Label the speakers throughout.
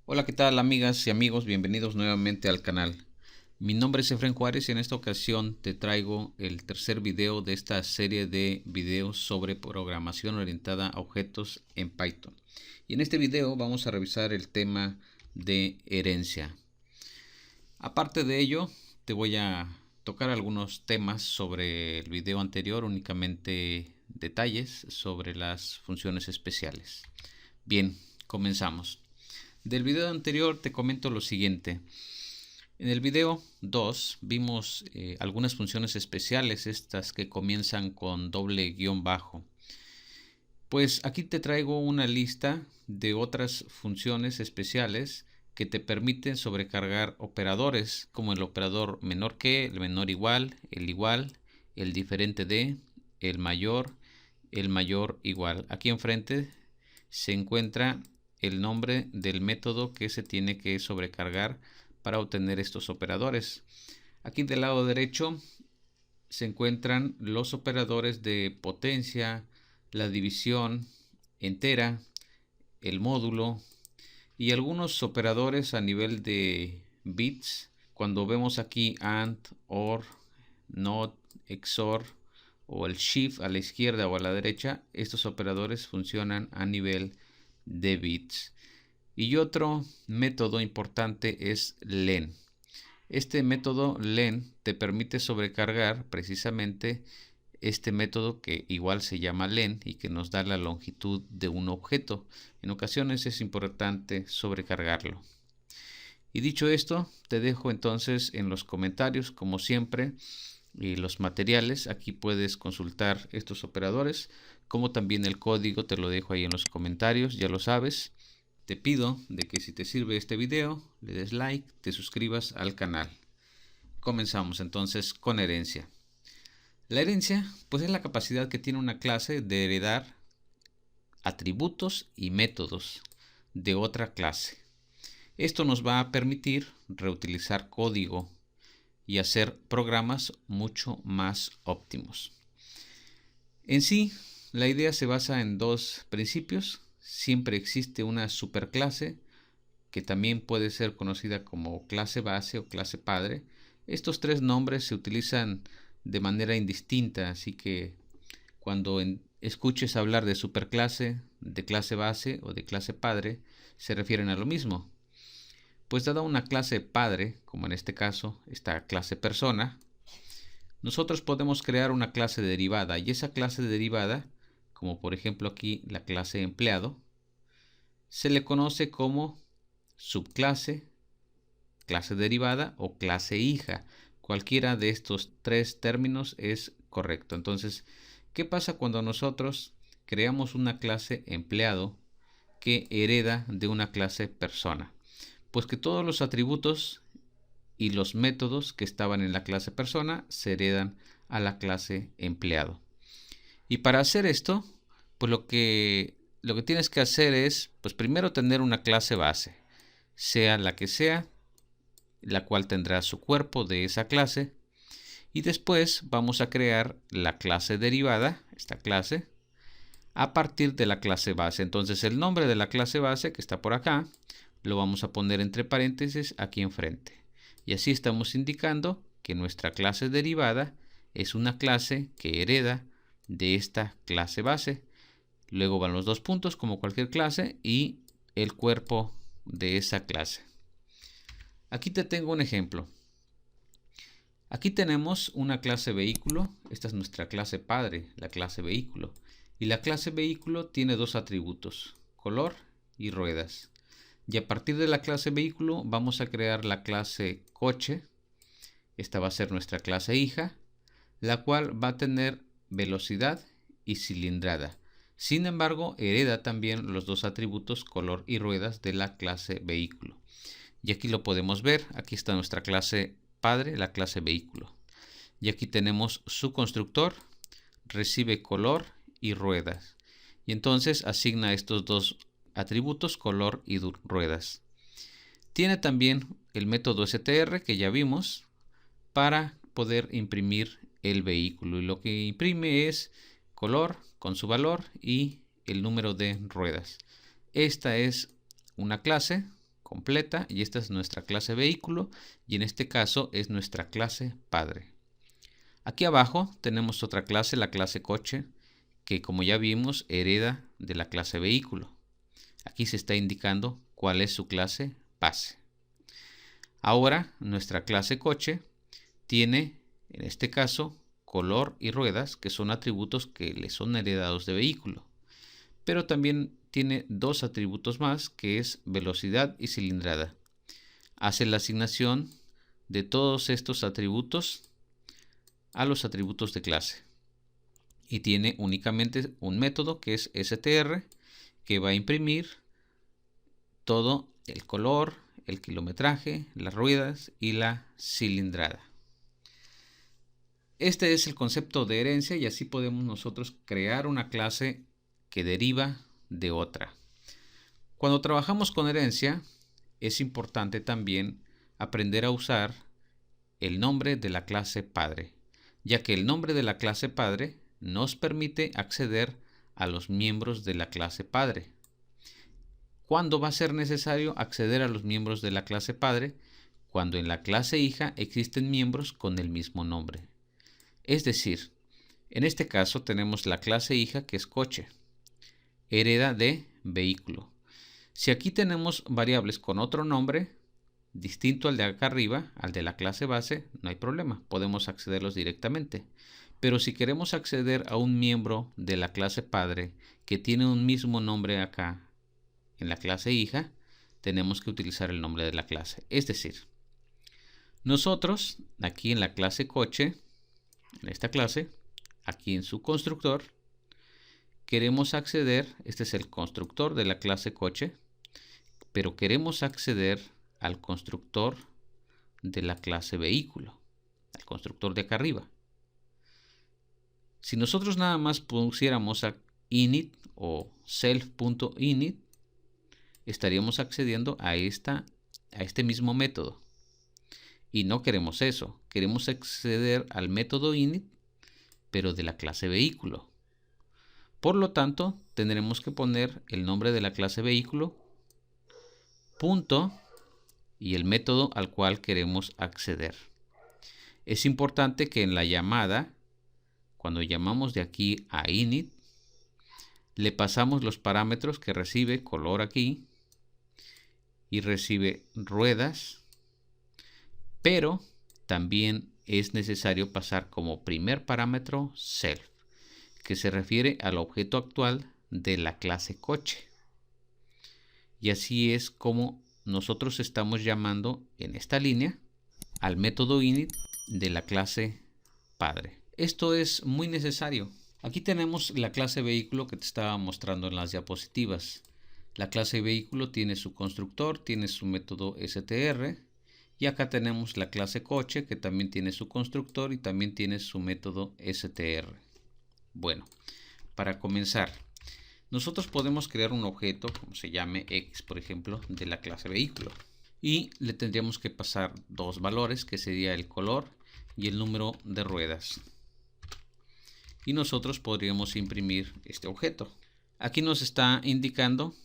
Speaker 1: Hola, ¿qué tal amigas y amigos? Bienvenidos nuevamente al canal. Mi nombre es Efren Juárez y en esta ocasión te traigo el tercer video de esta serie de videos sobre programación orientada a objetos en Python. Y en este video vamos a revisar el tema de herencia. Aparte de ello, te voy a tocar algunos temas sobre el video anterior, únicamente detalles sobre las funciones especiales. Bien, comenzamos. Del video anterior te comento lo siguiente. En el video 2 vimos algunas funciones especiales, estas que comienzan con doble guión bajo. Pues aquí te traigo una lista de otras funciones especiales que te permiten sobrecargar operadores como el operador menor que, el menor igual, el diferente de, el mayor igual. Aquí enfrente se encuentra el nombre del método que se tiene que sobrecargar para obtener estos operadores. Aquí del lado derecho se encuentran los operadores de potencia, la división entera, el módulo y algunos operadores a nivel de bits. Cuando vemos aquí AND, OR, NOT, XOR o el SHIFT a la izquierda o a la derecha, estos operadores funcionan a nivel de bits. Y otro método importante es len. Este método len te permite sobrecargar precisamente este método que igual se llama len y que nos da la longitud de un objeto. En ocasiones es importante sobrecargarlo. Y dicho esto, te dejo entonces en los comentarios, como siempre, los materiales. Aquí puedes consultar estos operadores, como también el código te lo dejo ahí en los comentarios, ya lo sabes. Te pido de que si te sirve este video, le des like, te suscribas al canal. Comenzamos entonces con herencia. La herencia, pues es la capacidad que tiene una clase de heredar atributos y métodos de otra clase. Esto nos va a permitir reutilizar código y hacer programas mucho más óptimos. En sí, la idea se basa en dos principios. Siempre existe una superclase, que también puede ser conocida como clase base o clase padre. Estos tres nombres se utilizan de manera indistinta, así que cuando escuches hablar de superclase, de clase base o de clase padre, se refieren a lo mismo. Pues dada una clase padre, como en este caso esta clase persona, nosotros podemos crear una clase derivada, y esa clase derivada, como por ejemplo aquí la clase empleado, se le conoce como subclase, clase derivada o clase hija. Cualquiera de estos tres términos es correcto. Entonces, ¿qué pasa cuando nosotros creamos una clase empleado que hereda de una clase persona? Pues que todos los atributos y los métodos que estaban en la clase persona se heredan a la clase empleado. Y para hacer esto, pues lo que tienes que hacer es, pues primero tener una clase base, sea la que sea, la cual tendrá su cuerpo de esa clase. Y después vamos a crear la clase derivada, esta clase, a partir de la clase base. Entonces el nombre de la clase base, que está por acá, lo vamos a poner entre paréntesis aquí enfrente. Y así estamos indicando que nuestra clase derivada es una clase que hereda de esta clase base. Luego van los dos puntos como cualquier clase y el cuerpo de esa clase. Aquí te tengo un ejemplo. Aquí tenemos una clase vehículo. Esta es nuestra clase padre, la clase vehículo. Y la clase vehículo tiene dos atributos, color y ruedas. Y a partir de la clase vehículo vamos a crear la clase coche. Esta va a ser nuestra clase hija, la cual va a tener velocidad y cilindrada. Sin embargo, hereda también los dos atributos color y ruedas de la clase vehículo. Y aquí lo podemos ver. Aquí está nuestra clase padre, la clase vehículo. Y aquí tenemos su constructor, recibe color y ruedas. Y entonces asigna estos dos atributos, color y ruedas. Tiene también el método str que ya vimos para poder imprimir el vehículo. Y lo que imprime es color con su valor y el número de ruedas. Esta es una clase completa y esta es nuestra clase vehículo y en este caso es nuestra clase padre. Aquí abajo tenemos otra clase, la clase coche, que como ya vimos hereda de la clase vehículo. Aquí se está indicando cuál es su clase base. Ahora nuestra clase coche tiene en este caso color y ruedas, que son atributos que le son heredados de vehículo, pero también tiene dos atributos más, que es velocidad y cilindrada. Hace la asignación de todos estos atributos a los atributos de clase y tiene únicamente un método que es str, que va a imprimir todo el color, el kilometraje, las ruedas y la cilindrada. Este es el concepto de herencia y así podemos nosotros crear una clase que deriva de otra. Cuando trabajamos con herencia es importante también aprender a usar el nombre de la clase padre, ya que el nombre de la clase padre nos permite acceder a los miembros de la clase padre. ¿Cuándo va a ser necesario acceder a los miembros de la clase padre? Cuando en la clase hija existen miembros con el mismo nombre. Es decir, en este caso tenemos la clase hija que es coche, hereda de vehículo. Si aquí tenemos variables con otro nombre distinto al de acá arriba, al de la clase base, no hay problema, podemos accederlos directamente. Pero si queremos acceder a un miembro de la clase padre que tiene un mismo nombre acá en la clase hija, tenemos que utilizar el nombre de la clase. Es decir, nosotros aquí en la clase coche, en esta clase, aquí en su constructor, queremos acceder, este es el constructor de la clase coche, pero queremos acceder al constructor de la clase vehículo, al constructor de acá arriba. Si nosotros nada más pusiéramos a init o self.init, estaríamos accediendo a este mismo método. Y no queremos eso, queremos acceder al método init, pero de la clase vehículo. Por lo tanto, tendremos que poner el nombre de la clase vehículo, punto, y el método al cual queremos acceder. Es importante que en la llamada, cuando llamamos de aquí a init, le pasamos los parámetros que recibe color aquí y recibe ruedas, pero también es necesario pasar como primer parámetro self, que se refiere al objeto actual de la clase coche. Y así es como nosotros estamos llamando en esta línea al método init de la clase padre. Esto es muy necesario. Aquí tenemos la clase vehículo que te estaba mostrando en las diapositivas. La clase vehículo tiene su constructor, tiene su método str, y acá tenemos la clase coche que también tiene su constructor y también tiene su método str. Bueno, para comenzar, nosotros podemos crear un objeto, como se llame X, por ejemplo, de la clase vehículo. Y le tendríamos que pasar dos valores, que sería el color y el número de ruedas. Y nosotros podríamos imprimir este objeto. Aquí nos está indicando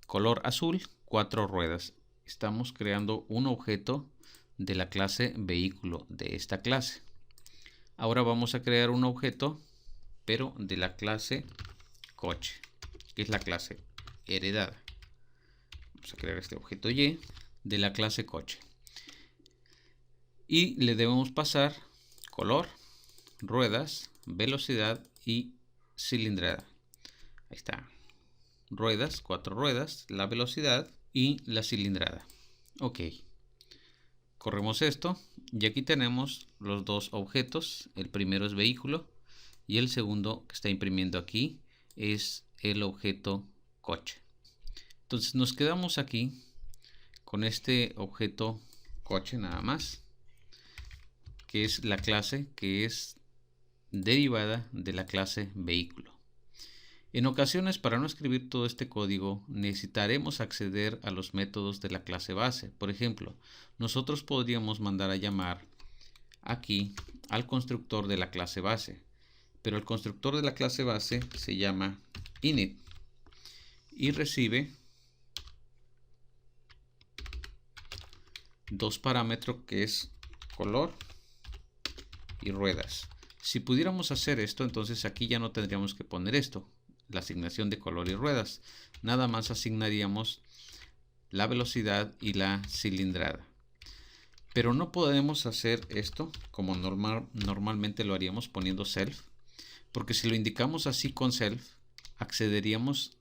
Speaker 1: color azul, 4 ruedas. Estamos creando un objeto de la clase vehículo de esta clase. Ahora vamos a crear un objeto, pero de la clase coche, que es la clase heredada. Vamos a crear este objeto Y de la clase coche. Y le debemos pasar color, ruedas, velocidad y cilindrada. Ahí está. Ruedas, 4 ruedas, la velocidad y la cilindrada. Ok. Corremos esto y aquí tenemos los dos objetos. El primero es vehículo y el segundo que está imprimiendo aquí es el objeto coche. Entonces nos quedamos aquí con este objeto coche nada más, que es la clase que es derivada de la clase vehículo. En ocasiones, para no escribir todo este código, necesitaremos acceder a los métodos de la clase base. Por ejemplo, nosotros podríamos mandar a llamar aquí al constructor de la clase base, pero el constructor de la clase base se llama init y recibe dos parámetros que es color y ruedas. Si pudiéramos hacer esto, entonces aquí ya no tendríamos que poner esto, la asignación de color y ruedas. Nada más asignaríamos la velocidad y la cilindrada. Pero no podemos hacer esto como normalmente lo haríamos poniendo self, porque si lo indicamos así con self, accederíamos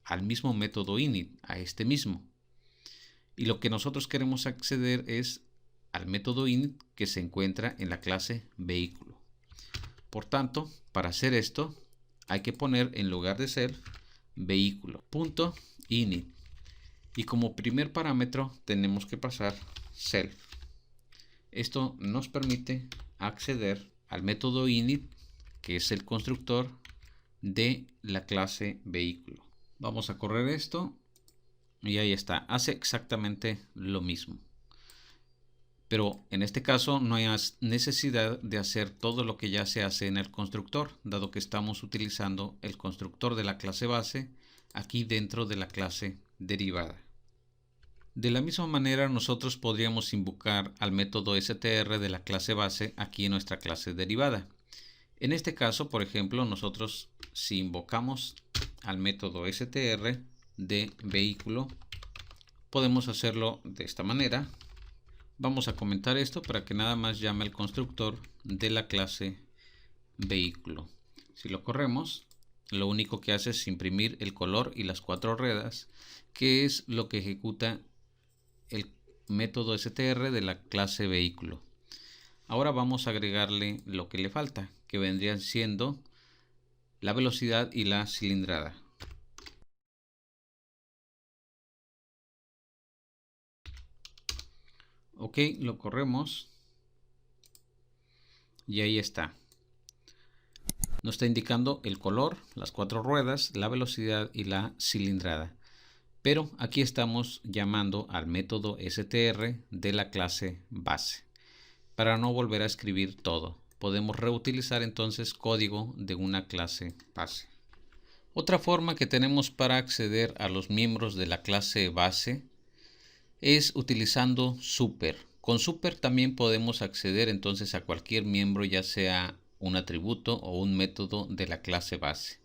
Speaker 1: al mismo método init, a este mismo. Y lo que nosotros queremos acceder es al método init que se encuentra en la clase vehículo. Por tanto, para hacer esto, hay que poner en lugar de self, vehículo.init. Y como primer parámetro tenemos que pasar self. Esto nos permite acceder al método init, que es el constructor de la clase vehículo. Vamos a correr esto y ahí está. Hace exactamente lo mismo. Pero en este caso no hay necesidad de hacer todo lo que ya se hace en el constructor, dado que estamos utilizando el constructor de la clase base aquí dentro de la clase derivada. De la misma manera nosotros podríamos invocar al método str de la clase base aquí en nuestra clase derivada. En este caso, por ejemplo, nosotros si invocamos al método str de vehículo, podemos hacerlo de esta manera. Vamos a comentar esto para que nada más llame al constructor de la clase vehículo. Si lo corremos, lo único que hace es imprimir el color y las 4 ruedas, que es lo que ejecuta el método str de la clase vehículo. Ahora vamos a agregarle lo que le falta, que vendrían siendo la velocidad y la cilindrada. Ok, lo corremos y ahí está. Nos está indicando el color, las 4 ruedas, la velocidad y la cilindrada. Pero aquí estamos llamando al método str de la clase base. Para no volver a escribir todo, podemos reutilizar entonces código de una clase base. Otra forma que tenemos para acceder a los miembros de la clase base es utilizando super. Con super también podemos acceder entonces a cualquier miembro, ya sea un atributo o un método de la clase base.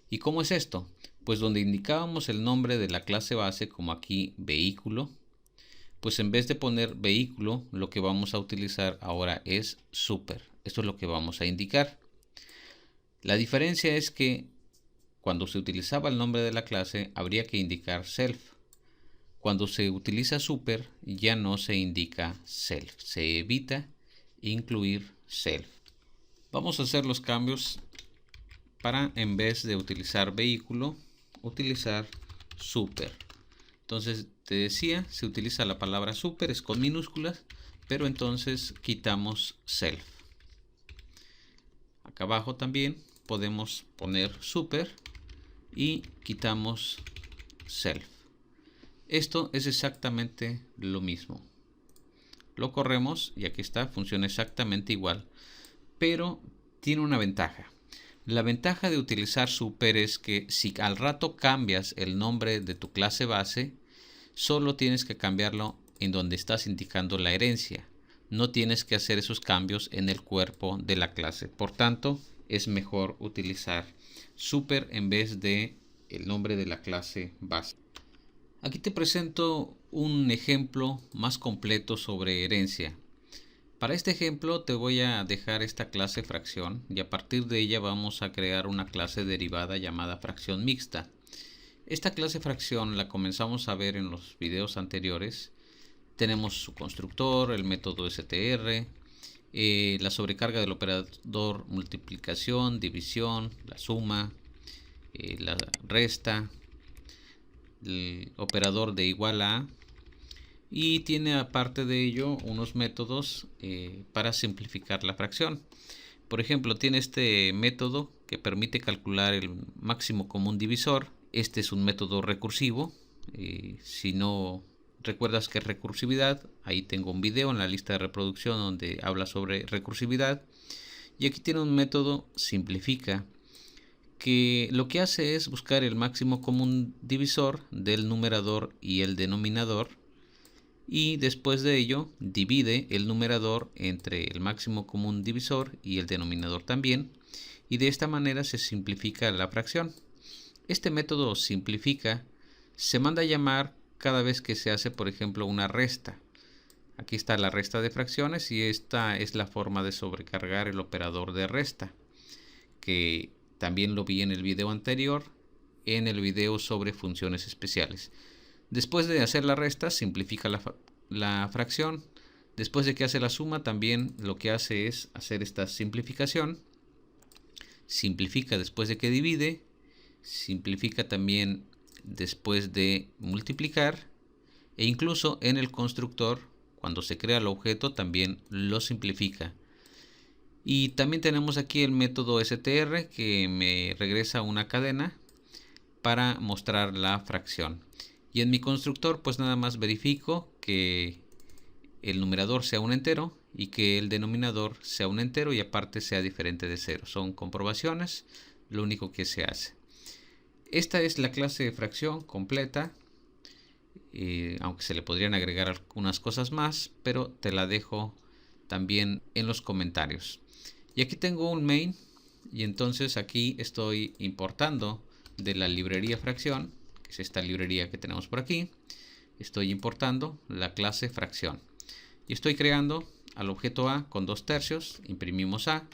Speaker 1: ¿Y cómo es esto? Pues donde indicábamos el nombre de la clase base, como aquí vehículo, pues en vez de poner vehículo, lo que vamos a utilizar ahora es super. Esto es lo que vamos a indicar. La diferencia es que cuando se utilizaba el nombre de la clase habría que indicar self. Cuando se utiliza super ya no se indica self, se evita incluir self. Vamos a hacer los cambios para, en vez de utilizar vehículo, utilizar super. Entonces te decía, se utiliza la palabra super, es con minúsculas, pero entonces quitamos self. Acá abajo también podemos poner super y quitamos self. Esto es exactamente lo mismo. Lo corremos y aquí está, funciona exactamente igual, pero tiene una ventaja. La ventaja de utilizar super es que si al rato cambias el nombre de tu clase base, solo tienes que cambiarlo en donde estás indicando la herencia. No tienes que hacer esos cambios en el cuerpo de la clase. Por tanto, es mejor utilizar super en vez de el nombre de la clase base. Aquí te presento un ejemplo más completo sobre herencia. Para este ejemplo te voy a dejar esta clase fracción y a partir de ella vamos a crear una clase derivada llamada fracción mixta. Esta clase fracción la comenzamos a ver en los videos anteriores. Tenemos su constructor, el método str, la sobrecarga del operador multiplicación, división, la suma, la resta, el operador de igual a, y tiene aparte de ello unos métodos para simplificar la fracción. Por ejemplo, tiene este método que permite calcular el máximo común divisor. Este es un método recursivo. Si no recuerdas qué es recursividad, ahí tengo un video en la lista de reproducción donde habla sobre recursividad. Y aquí tiene un método simplifica, que lo que hace es buscar el máximo común divisor del numerador y el denominador y después de ello divide el numerador entre el máximo común divisor y el denominador también, y de esta manera se simplifica la fracción. Este método simplifica se manda a llamar cada vez que se hace, por ejemplo, una resta. Aquí está la resta de fracciones y esta es la forma de sobrecargar el operador de resta, que también lo vi en el video anterior, en el video sobre funciones especiales. Después de hacer la resta, simplifica la fracción. Después de que hace la suma, también lo que hace es hacer esta simplificación. Simplifica después de que divide. Simplifica también después de multiplicar. E incluso en el constructor, cuando se crea el objeto, también lo simplifica. Y también tenemos aquí el método str, que me regresa una cadena para mostrar la fracción. Y en mi constructor pues nada más verifico que el numerador sea un entero y que el denominador sea un entero y aparte sea diferente de 0. Son comprobaciones, lo único que se hace. Esta es la clase de fracción completa, aunque se le podrían agregar algunas cosas más, pero te la dejo también en los comentarios. Y aquí tengo un main, y entonces aquí estoy importando de la librería fracción, que es esta librería que tenemos por aquí. Estoy importando la clase fracción y estoy creando al objeto A con 2/3, imprimimos A,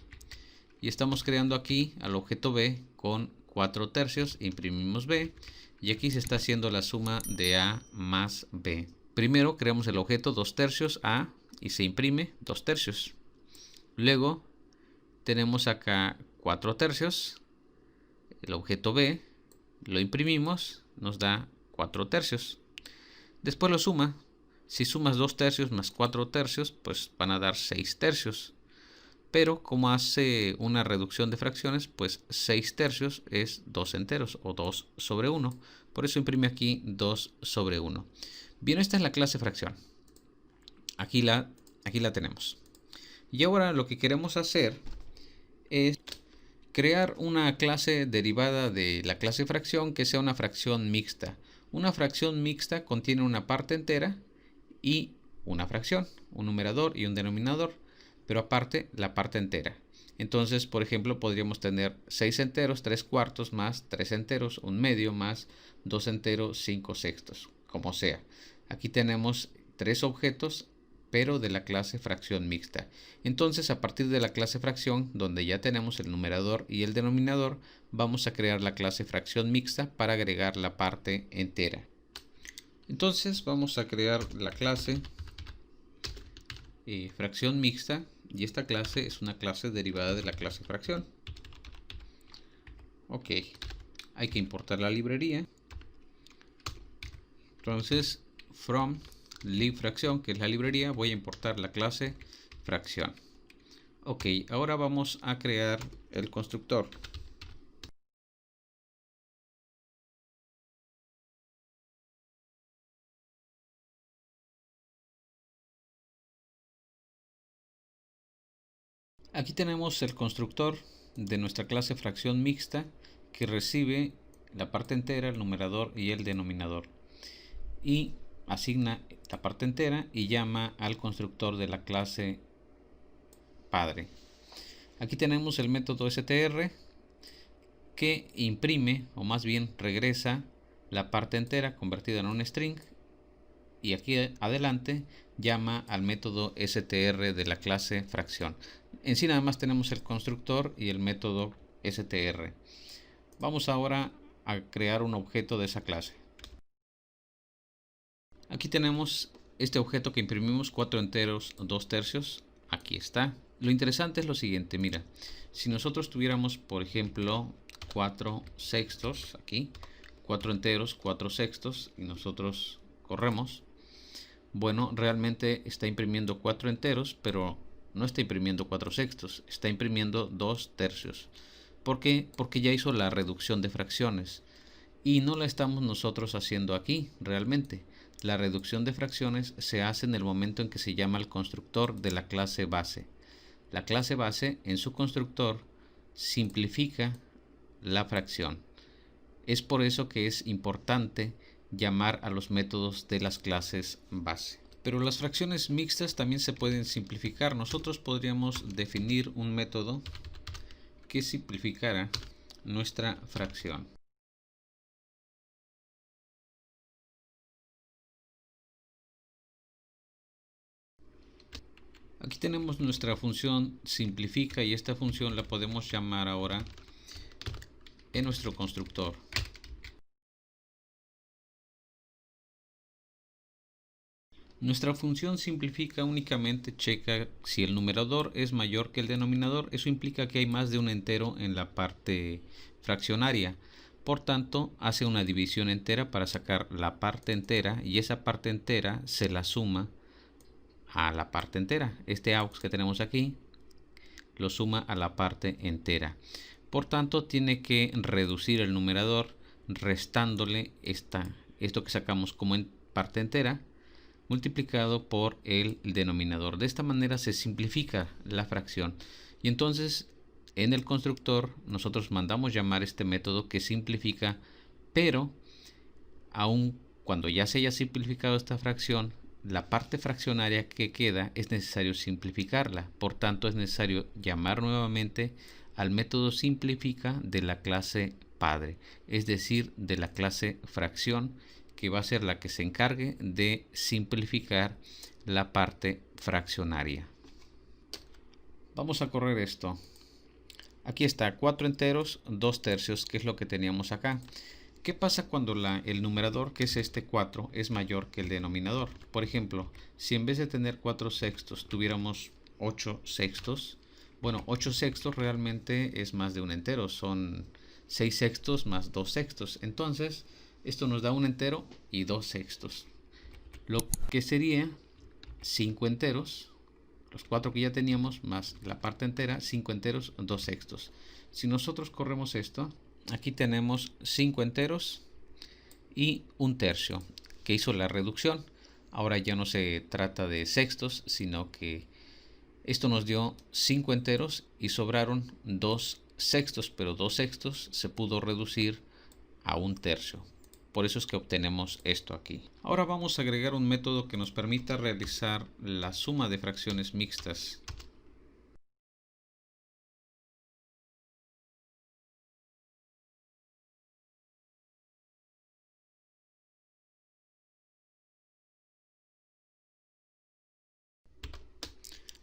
Speaker 1: y estamos creando aquí al objeto B con 4/3, imprimimos B, y aquí se está haciendo la suma de A más B. Primero creamos el objeto 2/3 A y se imprime 2/3. Luego tenemos acá 4/3, el objeto B, lo imprimimos, nos da 4/3. Después lo suma. Si sumas 2/3 más 4/3, pues van a dar 6/3. Pero como hace una reducción de fracciones, pues 6/3 es 2 enteros o 2 sobre 1. Por eso imprime aquí 2 sobre 1. Bien, esta es la clase fracción. Aquí la tenemos. Y ahora lo que queremos hacer es crear una clase derivada de la clase fracción que sea una fracción mixta. Una fracción mixta contiene una parte entera y una fracción, un numerador y un denominador, pero aparte la parte entera. Entonces, por ejemplo, podríamos tener 6 enteros, 3/4 más 3 enteros, 1/2 más 2 enteros, 5/6, como sea. Aquí tenemos 3 objetos, pero de la clase fracción mixta. Entonces, a partir de la clase fracción, donde ya tenemos el numerador y el denominador, vamos a crear la clase fracción mixta para agregar la parte entera. Entonces, vamos a crear la clase fracción mixta, y esta clase es una clase derivada de la clase fracción. Ok, hay que importar la librería. Entonces, from libfracción, que es la librería, voy a importar la clase fracción. Ok, ahora vamos a crear el constructor. Aquí tenemos el constructor de nuestra clase fracción mixta que recibe la parte entera, el numerador y el denominador. Y asigna la parte entera y llama al constructor de la clase padre. Aquí tenemos el método str que imprime, o más bien regresa, la parte entera convertida en un string, y aquí adelante llama al método str de la clase fracción. En sí nada más tenemos el constructor y el método str. Vamos ahora a crear un objeto de esa clase. Aquí tenemos este objeto que imprimimos, 4 enteros, 2/3. Aquí está. Lo interesante es lo siguiente, mira, si nosotros tuviéramos, por ejemplo, 4/6, aquí, 4 enteros, 4/6, y nosotros corremos, bueno, realmente está imprimiendo 4 enteros, pero no está imprimiendo 4/6, está imprimiendo 2/3. ¿Por qué? Porque ya hizo la reducción de fracciones y no la estamos nosotros haciendo aquí realmente. La reducción de fracciones se hace en el momento en que se llama al constructor de la clase base. La clase base en su constructor simplifica la fracción. Es por eso que es importante llamar a los métodos de las clases base. Pero las fracciones mixtas también se pueden simplificar. Nosotros podríamos definir un método que simplificara nuestra fracción. Aquí tenemos nuestra función simplifica y esta función la podemos llamar ahora en nuestro constructor. Nuestra función simplifica únicamente checa si el numerador es mayor que el denominador. Eso implica que hay más de un entero en la parte fraccionaria. Por tanto, hace una división entera para sacar la parte entera y esa parte entera se la suma a la parte entera. Este aux que tenemos aquí lo suma a la parte entera. Por tanto, tiene que reducir el numerador restándole esto que sacamos como en parte entera multiplicado por el denominador. De esta manera se simplifica la fracción. Y entonces en el constructor nosotros mandamos llamar este método que simplifica, pero aun cuando ya se haya simplificado esta fracción, la parte fraccionaria que queda es necesario simplificarla. Por tanto, es necesario llamar nuevamente al método simplifica de la clase padre, es decir, de la clase fracción, que va a ser la que se encargue de simplificar la parte fraccionaria. Vamos a correr esto. Aquí está, 4 enteros, 2 tercios, que es lo que teníamos acá. ¿Qué pasa cuando el numerador, que es este 4, es mayor que el denominador? Por ejemplo, si en vez de tener 4 sextos tuviéramos 8 sextos, bueno, 8 sextos realmente es más de un entero, son 6 sextos más 2 sextos. Entonces, esto nos da un entero y 2 sextos. Lo que sería 5 enteros, los 4 que ya teníamos, más la parte entera, 5 enteros, 2 sextos. Si nosotros corremos esto, aquí tenemos 5 enteros y un tercio, que hizo la reducción. Ahora ya no se trata de sextos, sino que esto nos dio 5 enteros y sobraron 2 sextos, pero 2 sextos se pudo reducir a un tercio. Por eso es que obtenemos esto aquí. Ahora vamos a agregar un método que nos permita realizar la suma de fracciones mixtas.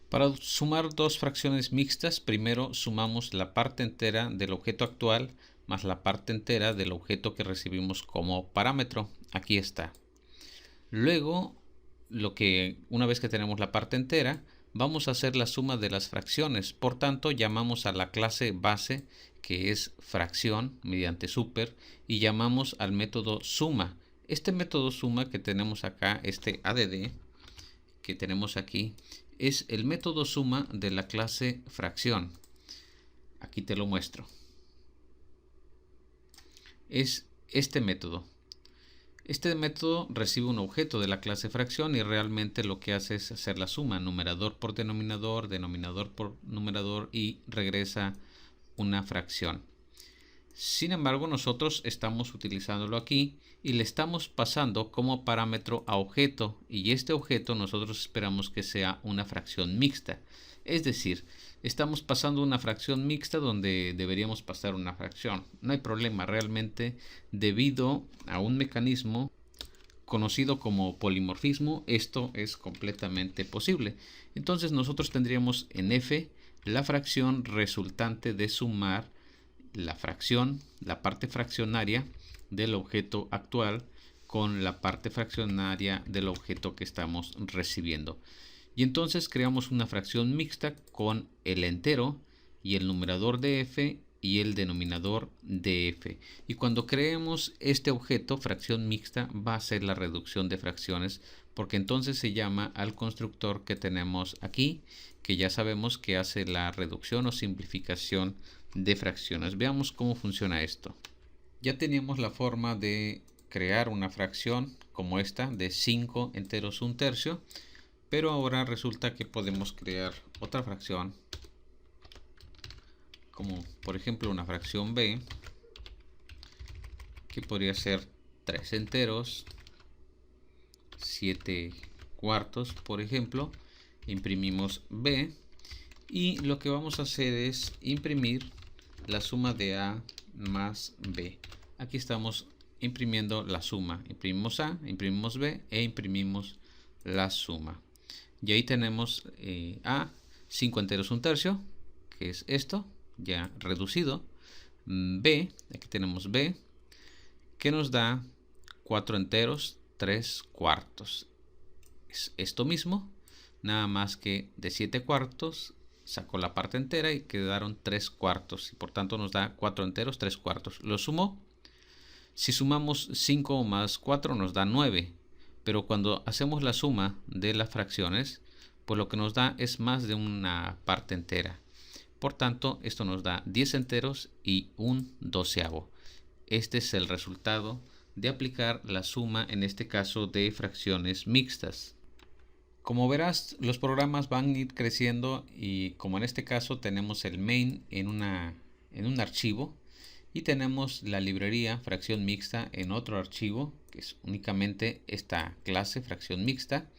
Speaker 1: Para sumar dos fracciones mixtas, primero sumamos la parte entera del objeto actual más la parte entera del objeto que recibimos como parámetro. Aquí está. Luego, una vez que tenemos la parte entera, vamos a hacer la suma de las fracciones. Por tanto, llamamos a la clase base, que es fracción, mediante super, y llamamos al método suma. Este método suma que tenemos acá, este add, que tenemos aquí, es el método suma de la clase fracción. Aquí te lo muestro. Es este método. Este método recibe un objeto de la clase fracción y realmente lo que hace es hacer la suma, numerador por denominador, denominador por numerador, y regresa una fracción. Sin embargo, nosotros estamos utilizándolo aquí y le estamos pasando como parámetro a objeto, y este objeto nosotros esperamos que sea una fracción mixta. Es decir, estamos pasando una fracción mixta donde deberíamos pasar una fracción. No hay problema realmente, debido a un mecanismo conocido como polimorfismo, esto es completamente posible. Entonces nosotros tendríamos en f la fracción resultante de sumar la fracción, la parte fraccionaria del objeto actual con la parte fraccionaria del objeto que estamos recibiendo. Y entonces creamos una fracción mixta con el entero y el numerador de f y el denominador de f. Y cuando creemos este objeto, fracción mixta, va a ser la reducción de fracciones, porque entonces se llama al constructor que tenemos aquí, que ya sabemos que hace la reducción o simplificación de fracciones. Veamos cómo funciona esto. Ya teníamos la forma de crear una fracción como esta de 5 enteros 1 tercio, pero ahora resulta que podemos crear otra fracción, como por ejemplo una fracción b, que podría ser 3 enteros 7 cuartos, por ejemplo, imprimimos B y lo que vamos a hacer es imprimir la suma de A más B. Aquí estamos imprimiendo la suma. Imprimimos A, imprimimos B e imprimimos la suma. Y ahí tenemos A, 5 enteros 1/3, que es esto, ya reducido. B, aquí tenemos B, que nos da 4 enteros 3/4. Es esto mismo, nada más que de 7/4 sacó la parte entera y quedaron 3/4 y por tanto nos da 4 enteros 3/4. Lo sumo. Si sumamos 5 más 4 nos da 9, pero cuando hacemos la suma de las fracciones, pues lo que nos da es más de una parte entera. Por tanto, esto nos da 10 enteros y 1/12. Este es el resultado de aplicar la suma, en este caso de fracciones mixtas. Como verás, los programas van a ir creciendo y como en este caso tenemos el main en un archivo y tenemos la librería fracción mixta en otro archivo, que es únicamente esta clase fracción mixta,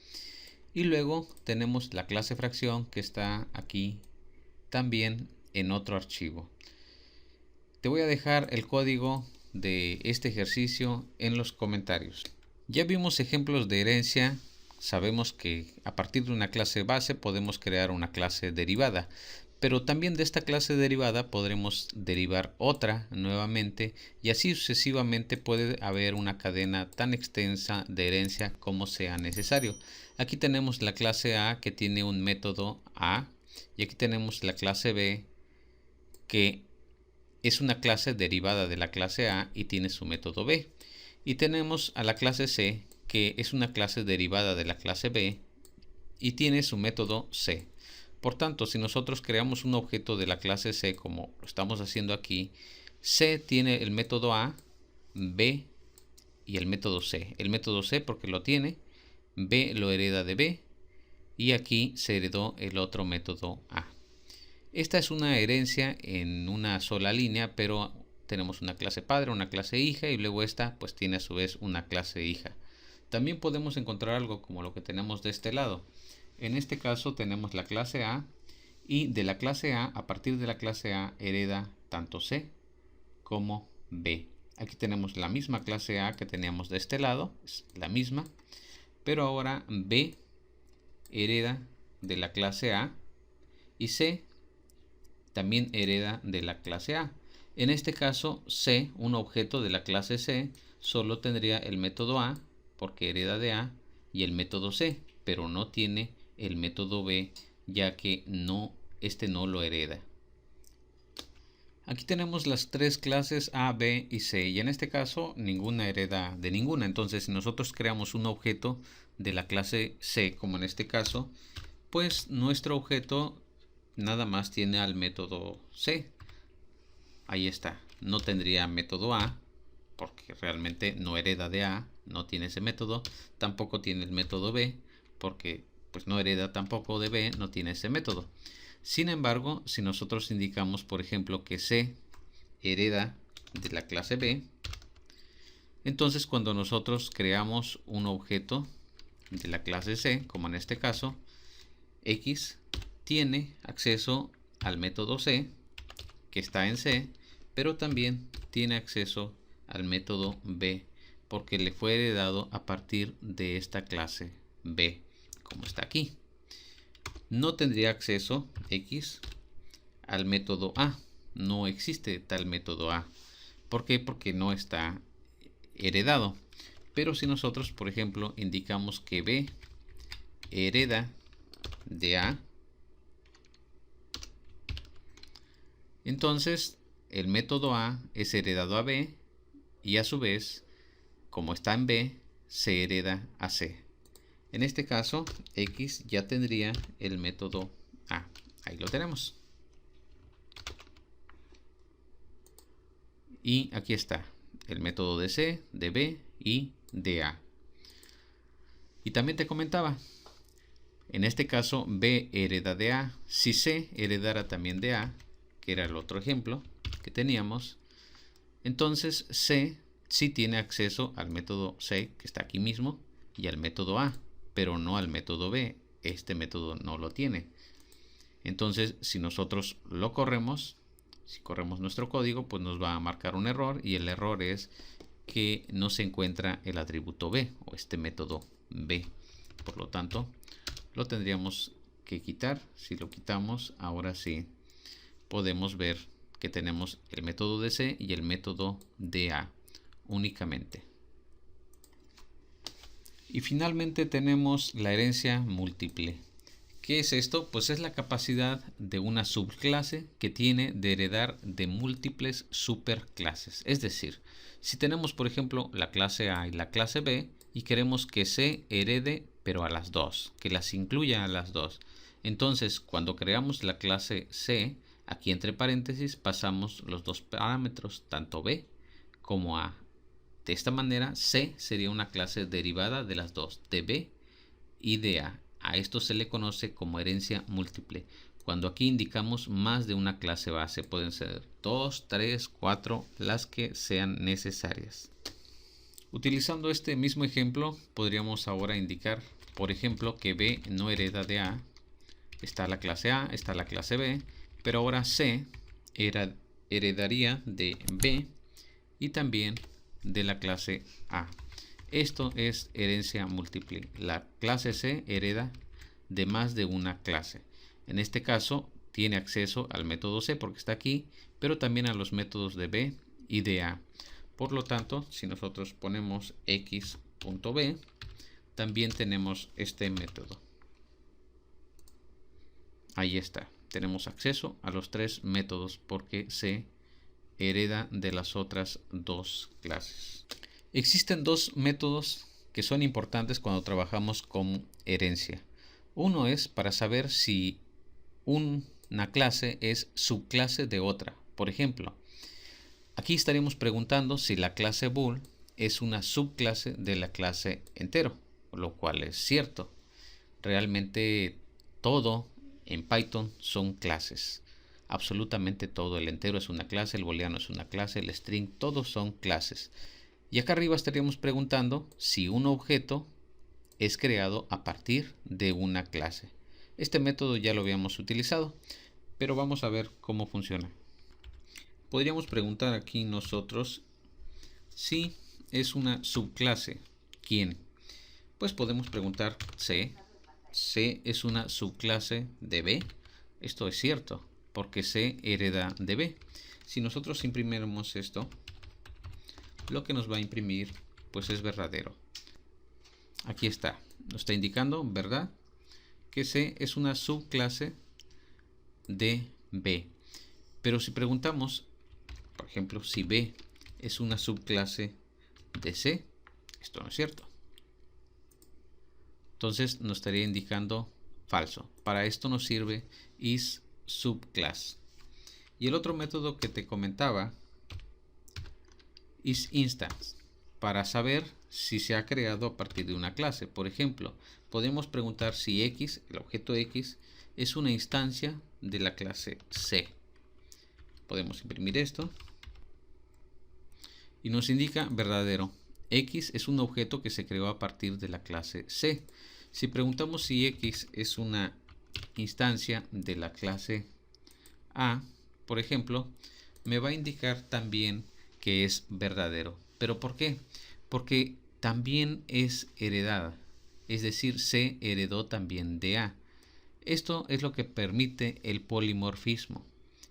Speaker 1: y luego tenemos la clase fracción que está aquí también en otro archivo. Te voy a dejar el código de este ejercicio en los comentarios. Ya vimos ejemplos de herencia. Sabemos que a partir de una clase base podemos crear una clase derivada, pero también de esta clase derivada podremos derivar otra nuevamente y así sucesivamente. Puede haber una cadena tan extensa de herencia como sea necesario. Aquí tenemos la clase A que tiene un método A y aquí tenemos la clase B que es una clase derivada de la clase A y tiene su método B. Y tenemos a la clase C que es una clase derivada de la clase B y tiene su método C. Por tanto, si nosotros creamos un objeto de la clase C como lo estamos haciendo aquí, C tiene el método A, B y el método C. El método C porque lo tiene, B lo hereda de B y aquí se heredó el otro método A. Esta es una herencia en una sola línea, pero tenemos una clase padre, una clase hija y luego esta pues tiene a su vez una clase hija. También podemos encontrar algo como lo que tenemos de este lado. En este caso tenemos la clase A y de la clase A partir de la clase A hereda tanto C como B. Aquí tenemos la misma clase A que teníamos de este lado, es la misma, pero ahora B hereda de la clase A y C también hereda de la clase A. En este caso C, un objeto de la clase C, solo tendría el método A porque hereda de A y el método C, pero no tiene el método B ya que este no lo hereda. Aquí tenemos las tres clases A, B y C y en este caso ninguna hereda de ninguna. Entonces si nosotros creamos un objeto de la clase C, como en este caso, pues nuestro objeto nada más tiene al método C. Ahí está, no tendría método A porque realmente no hereda de A, no tiene ese método. Tampoco tiene el método B porque pues no hereda tampoco de B, no tiene ese método. Sin embargo, si nosotros indicamos por ejemplo que C hereda de la clase B, entonces cuando nosotros creamos un objeto de la clase C, como en este caso, X tiene acceso al método C que está en C, pero también tiene acceso al método B porque le fue heredado a partir de esta clase B, como está aquí. No tendría acceso X al método A, no existe tal método A. ¿Por qué? Porque no está heredado. Pero si nosotros, por ejemplo, indicamos que B hereda de A, entonces el método A es heredado a B y a su vez, como está en B, se hereda a C. En este caso, X ya tendría el método A. Ahí lo tenemos. Y aquí está el método de C, de B y de A. Y también te comentaba, en este caso B hereda de A. Si C heredara también de A, que era el otro ejemplo que teníamos, entonces C sí tiene acceso al método C, que está aquí mismo, y al método A, pero no al método B. Este método no lo tiene. Entonces, si nosotros lo corremos, si corremos nuestro código, pues nos va a marcar un error, y el error es que no se encuentra el atributo B o este método B. Por lo tanto, lo tendríamos que quitar. Si lo quitamos, ahora sí podemos ver que tenemos el método de C y el método de A únicamente. Y finalmente tenemos la herencia múltiple. ¿Qué es esto? Pues es la capacidad de una subclase que tiene de heredar de múltiples superclases. Es decir, si tenemos por ejemplo la clase A y la clase B y queremos que C herede pero a las dos, que las incluya a las dos. Entonces cuando creamos la clase C, aquí entre paréntesis pasamos los dos parámetros, tanto B como A. De esta manera C sería una clase derivada de las dos, de B y de A. A esto se le conoce como herencia múltiple. Cuando aquí indicamos más de una clase base, pueden ser 2, 3, 4, las que sean necesarias. Utilizando este mismo ejemplo, podríamos ahora indicar, por ejemplo, que B no hereda de A. Está la clase A, está la clase B, pero ahora C heredaría de B y también de la clase A. Esto es herencia múltiple. La clase C hereda de más de una clase. En este caso tiene acceso al método C porque está aquí, pero también a los métodos de B y de A. Por lo tanto, si nosotros ponemos x.b, también tenemos este método. Ahí está. Tenemos acceso a los tres métodos porque C hereda de las otras dos clases. Existen dos métodos que son importantes cuando trabajamos con herencia. Uno es para saber si una clase es subclase de otra. Por ejemplo, aquí estaríamos preguntando si la clase bool es una subclase de la clase entero, lo cual es cierto. Realmente todo en Python son clases. Absolutamente todo. El entero es una clase, el booleano es una clase, el string, todos son clases. Y acá arriba estaríamos preguntando si un objeto es creado a partir de una clase. Este método ya lo habíamos utilizado, pero vamos a ver cómo funciona. Podríamos preguntar aquí nosotros si es una subclase. ¿Quién? Pues podemos preguntar C. C es una subclase de B. Esto es cierto, porque C hereda de B. Si nosotros imprimimos esto, lo que nos va a imprimir pues es verdadero. Aquí está, nos está indicando, ¿verdad?, que C es una subclase de B. Pero si preguntamos, por ejemplo, si B es una subclase de C, esto no es cierto. Entonces nos estaría indicando falso. Para esto nos sirve isSubclass. Y el otro método que te comentaba, isInstance, para saber si se ha creado a partir de una clase. Por ejemplo, podemos preguntar si X, el objeto X, es una instancia de la clase C. Podemos imprimir esto y nos indica verdadero. X es un objeto que se creó a partir de la clase C. Si preguntamos si X es una instancia de la clase A, por ejemplo, me va a indicar también que es verdadero. ¿Pero por qué? Porque también es heredada, es decir, C heredó también de A. Esto es lo que permite el polimorfismo,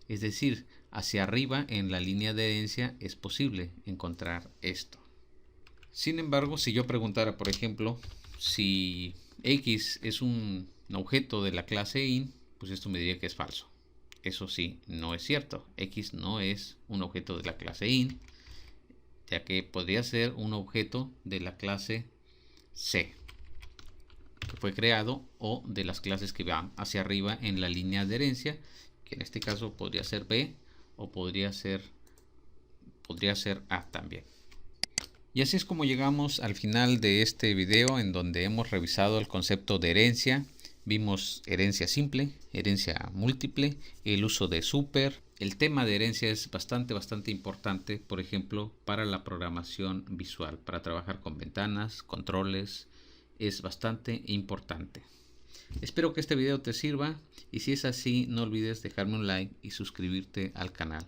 Speaker 1: es decir, hacia arriba en la línea de herencia es posible encontrar esto. Sin embargo, si yo preguntara, por ejemplo, si X es un objeto de la clase int, pues esto me diría que es falso. Eso sí, no es cierto. X no es un objeto de la clase int, ya que podría ser un objeto de la clase C, que fue creado, o de las clases que van hacia arriba en la línea de herencia, que en este caso podría ser B o podría ser A también. Y así es como llegamos al final de este video, en donde hemos revisado el concepto de herencia. Vimos herencia simple, herencia múltiple, el uso de super. El tema de herencia es bastante importante, por ejemplo, para la programación visual, para trabajar con ventanas, controles, es bastante importante. Espero que este video te sirva y si es así no olvides dejarme un like y suscribirte al canal.